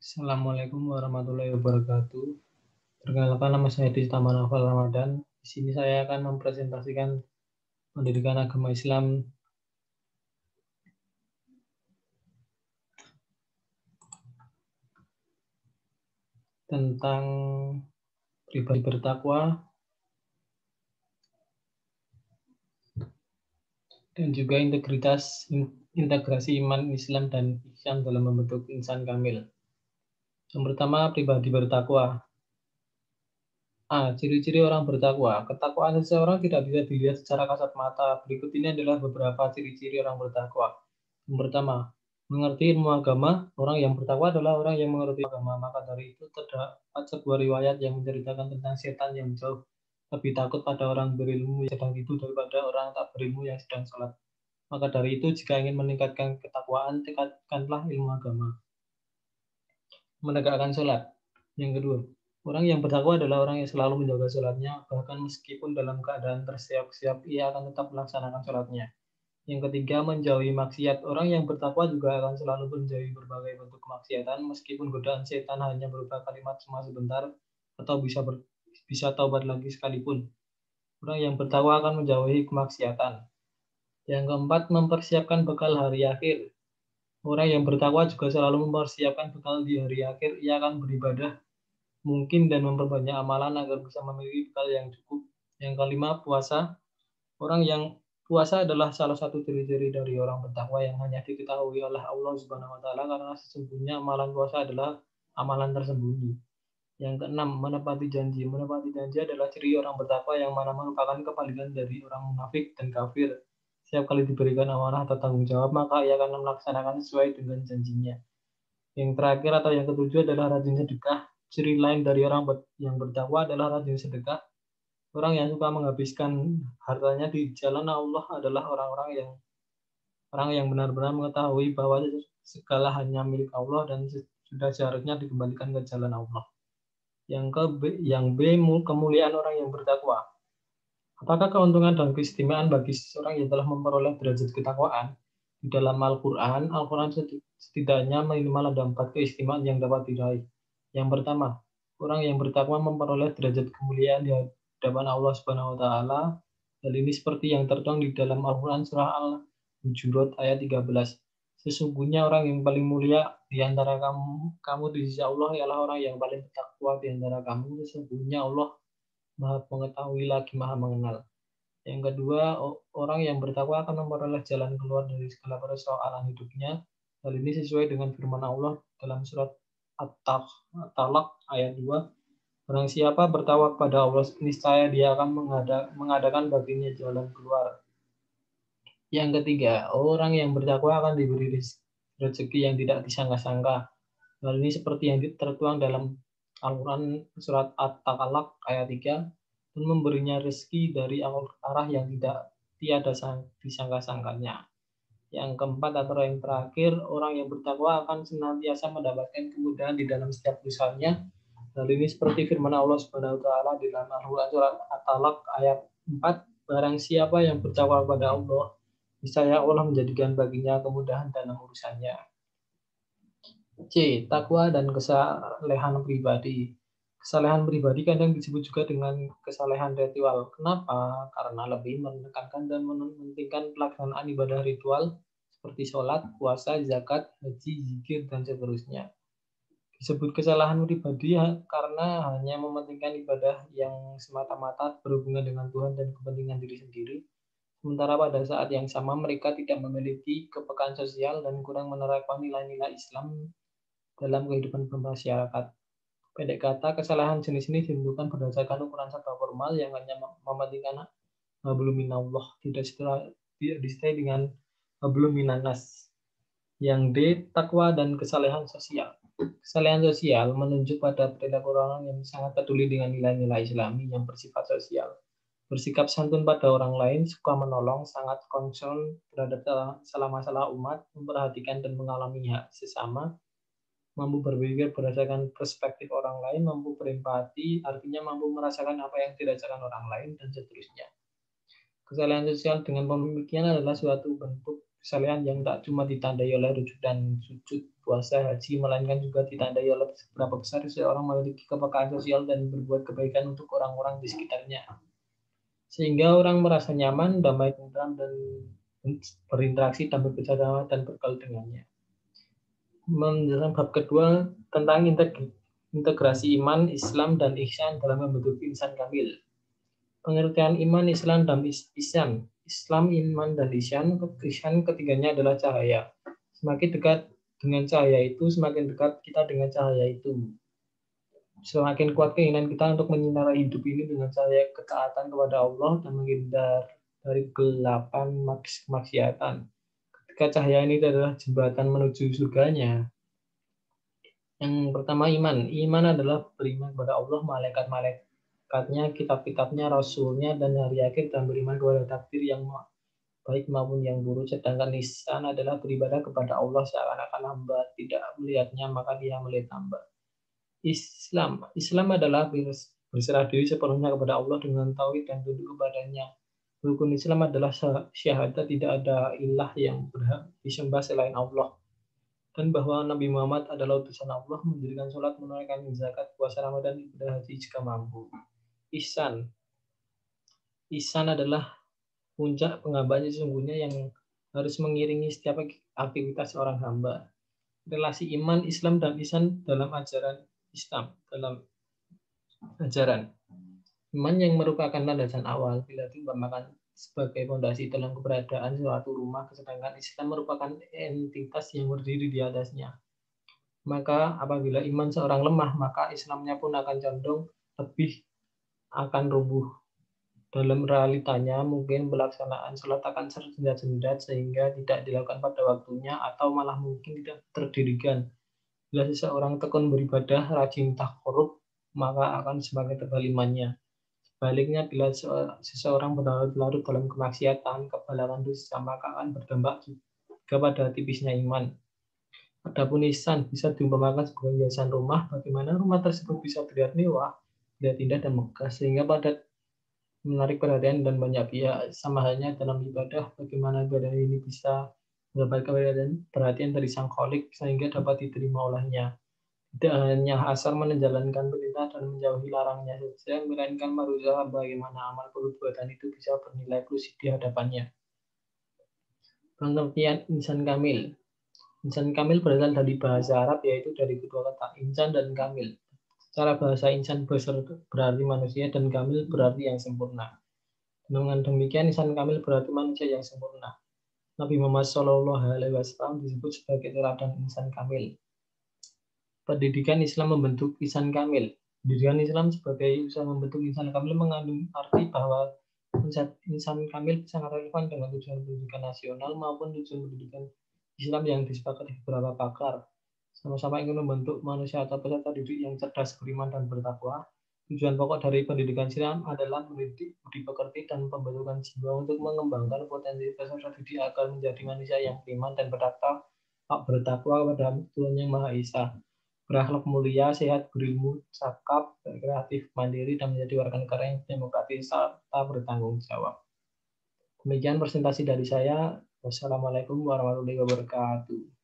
Assalamualaikum warahmatullahi wabarakatuh. Perkenalkan, nama saya Dista Manafal Ramadan. Di sini saya akan mempresentasikan pendidikan agama Islam tentang pribadi bertakwa dan juga integrasi iman Islam dan ihsan dalam membentuk insan kamil. Yang pertama, pribadi bertakwa. Ciri-ciri orang bertakwa. Ketakwaan seseorang tidak bisa dilihat secara kasat mata. Berikut ini adalah beberapa ciri-ciri orang bertakwa. Yang pertama, mengerti ilmu agama. Orang yang bertakwa adalah orang yang mengerti agama. Maka dari itu terdapat sebuah riwayat yang menceritakan tentang setan yang jauh lebih takut pada orang berilmu yang sedang tidur daripada orang tak berilmu yang sedang sholat. Maka dari itu, jika ingin meningkatkan ketakwaan, tingkatkanlah ilmu agama. Menegakkan sholat. Yang kedua, orang yang bertakwa adalah orang yang selalu menjaga sholatnya, bahkan meskipun dalam keadaan tersiap-siap, ia akan tetap melaksanakan sholatnya. Yang ketiga, menjauhi maksiat. Orang yang bertakwa juga akan selalu menjauhi berbagai bentuk kemaksiatan, meskipun godaan setan hanya berupa kalimat cuma sebentar, atau bisa taubat lagi sekalipun. Orang yang bertakwa akan menjauhi kemaksiatan. Yang keempat, mempersiapkan bekal hari akhir. Orang yang bertakwa juga selalu mempersiapkan bekal di hari akhir. Ia akan beribadah mungkin dan memperbanyak amalan agar bisa memiliki bekal yang cukup. Yang kelima, puasa. Orang yang puasa adalah salah satu ciri-ciri dari orang bertakwa yang hanya diketahui oleh Allah Subhanahu wa taala, karena sesungguhnya amalan puasa adalah amalan tersembunyi. Yang keenam, menepati janji. Menepati janji adalah ciri orang bertakwa yang mana merupakan kebalikan dari orang munafik dan kafir. Setiap kali diberikan amanah atau tanggung jawab, maka ia akan melaksanakan sesuai dengan janjinya. Yang terakhir atau yang ketujuh adalah rajin sedekah. Ciri lain dari orang yang bertakwa adalah rajin sedekah. Orang yang suka menghabiskan hartanya di jalan Allah adalah orang yang benar-benar mengetahui bahwa segala hanya milik Allah dan sudah seharusnya dikembalikan ke jalan Allah. Yang B, kemuliaan orang yang bertakwa. Apakah keuntungan dan keistimewaan bagi seseorang yang telah memperoleh derajat ketakwaan? Di dalam Al-Quran setidaknya minimal ada 4 keistimewaan yang dapat diraih. Yang pertama, orang yang bertakwa memperoleh derajat kemuliaan di hadapan Allah Subhanahu wa taala. Hal ini seperti yang tertuang di dalam Al-Quran surah Al-Hujurat ayat 13. Sesungguhnya orang yang paling mulia di antara kamu di sisi Allah ialah orang yang paling bertakwa di antara kamu. Sesungguhnya Allah Maha mengetahui lagi Maha mengenal. Yang kedua, orang yang bertakwa akan memperoleh jalan keluar dari segala persoalan hidupnya. Hal ini sesuai dengan firman Allah dalam surat At-Talaq ayat 2. Barang siapa bertakwa kepada Allah, niscaya dia akan mengadakan baginya jalan keluar. Yang ketiga, orang yang bertakwa akan diberi rezeki yang tidak disangka-sangka. Hal ini seperti yang tertuang dalam Al-Quran surat At-Talaq ayat 3, dan memberinya rezeki dari arah yang tiada disangka-sangkanya. Yang keempat atau yang terakhir, orang yang bertakwa akan senantiasa mendapatkan kemudahan di dalam setiap usahanya. Hal ini seperti firman Allah Subhanahu wa taala di dalam Al-Quran surat At-Talaq ayat 4, barang siapa yang bertakwa kepada Allah, niscaya Allah menjadikan baginya kemudahan dalam urusannya. C. Takwa dan kesalehan pribadi. Kesalehan pribadi kadang disebut juga dengan kesalehan ritual. Kenapa? Karena lebih menekankan dan mementingkan pelaksanaan ibadah ritual seperti sholat, puasa, zakat, haji, zikir, dan seterusnya. Disebut kesalahan pribadi karena hanya mementingkan ibadah yang semata-mata berhubungan dengan Tuhan dan kepentingan diri sendiri. Sementara pada saat yang sama mereka tidak memiliki kepekaan sosial dan kurang menerapkan nilai-nilai Islam dalam kehidupan bermasyarakat. Pendek kata, kesalahan jenis ini ditentukan berdasarkan ukuran serba formal yang hanya mementingkan hablum minallah, tidak disertai dengan hablum minannas. Yang D, takwa dan kesalehan sosial. Kesalehan sosial menunjuk pada perilaku orang yang sangat peduli dengan nilai-nilai Islami yang bersifat sosial. Bersikap santun pada orang lain, suka menolong, sangat concern terhadap masalah umat, memperhatikan dan mengalami hak sesama, mampu berpikir berdasarkan perspektif orang lain, mampu berempati, artinya mampu merasakan apa yang dirasakan orang lain, dan seterusnya. Kesalehan sosial dengan pemikiran adalah suatu bentuk kesalehan yang tak cuma ditandai oleh rujuk dan sujud puasa, haji, melainkan juga ditandai oleh seberapa besar seseorang memiliki kepekaan sosial dan berbuat kebaikan untuk orang-orang di sekitarnya. Sehingga orang merasa nyaman, damai, tentram, dan berinteraksi dan berbicara dan bergaul dengannya. Menjelaskan bab kedua tentang integrasi iman, Islam, dan ihsan dalam membentuk insan kamil. Pengertian iman, Islam, dan ihsan. Islam, iman, dan ihsan ketiganya adalah cahaya. Semakin dekat dengan cahaya itu, semakin dekat kita dengan cahaya itu. Semakin kuat keinginan kita untuk menyinari hidup ini dengan cahaya ketaatan kepada Allah dan menghindar dari kegelapan kemaksiatan. Ketika cahaya ini adalah jembatan menuju surganya. Yang pertama iman. Iman adalah beriman kepada Allah, malaikat-malaikatnya, kitab-kitabnya, rasulnya, dan hari akhir, dan beriman kepada takdir yang baik maupun yang buruk. Sedangkan ihsan adalah beribadah kepada Allah seakan-akan hamba tidak melihatnya, maka dia melihat hamba. Islam adalah berserah diri sepenuhnya kepada Allah dengan tauhid dan tunduk kepadanya. Rukun Islam adalah syahadat tidak ada ilah yang berhak disembah selain Allah, dan bahwa Nabi Muhammad adalah utusan Allah, mendirikan sholat, menunaikan zakat, puasa Ramadan, ibadah haji jika mampu. Ihsan adalah puncak penghambaan sesungguhnya yang harus mengiringi setiap aktivitas seorang hamba. Relasi iman, Islam, dan ihsan dalam ajaran Islam. Dalam ajaran iman yang merupakan landasan awal bila diumpamakan sebagai fondasi dalam keberadaan suatu rumah, sedangkan Islam merupakan entitas yang berdiri di atasnya. Maka apabila iman seorang lemah, maka Islamnya pun akan condong lebih akan rubuh. Dalam realitanya, mungkin pelaksanaan sholat akan tersendat-sendat sehingga tidak dilakukan pada waktunya atau malah mungkin tidak terdirikan. Bila seseorang tekun beribadah, rajin takarrub, maka akan semakin tebal imannya. Sebaliknya, bila seseorang berlarut-larut dalam kemaksiatan, kebalagan dosa, maka akan berdampak kepada tipisnya iman. Adapun ihsan bisa diumpamakan sebagai hiasan rumah, bagaimana rumah tersebut bisa terlihat mewah, terlihat indah dan megah, sehingga padat, menarik perhatian dan banyak pihak. Sama halnya dalam ibadah, bagaimana ibadah ini bisa mendapatkan perhatian dari sang kholik sehingga dapat diterima olehnya. Tidak hanya asal menjalankan perintah dan menjauhi larangnya saja, melainkan berusaha bagaimana amal perbuatan itu bisa bernilai plus di hadapannya. Pengertian insan kamil. Insan kamil berasal dari bahasa Arab, yaitu dari kedua kata insan dan kamil. Secara bahasa, insan berarti manusia dan kamil berarti yang sempurna. Dengan demikian, insan kamil berarti manusia yang sempurna. Nabi Muhammad SAW disebut sebagai teladan insan kamil. Pendidikan Islam membentuk insan kamil. Pendidikan Islam sebagai usaha membentuk insan kamil mengandung arti bahwa insan kamil sangat relevan dengan tujuan pendidikan nasional maupun tujuan pendidikan Islam yang disepakati beberapa pakar. Sama-sama ingin membentuk manusia atau peserta didik yang cerdas, beriman, dan bertakwa. Tujuan pokok dari pendidikan Islam adalah mendidik budi pekerti dan pembentukan jiwa untuk mengembangkan potensi peserta didik agar menjadi manusia yang beriman dan bertakwa kepada Tuhan Yang Maha Esa. Berakhlak mulia, sehat, berilmu, cakap, kreatif, mandiri, dan menjadi warga negara yang demokratis serta bertanggung jawab. Demikian presentasi dari saya. Wassalamualaikum warahmatullahi wabarakatuh.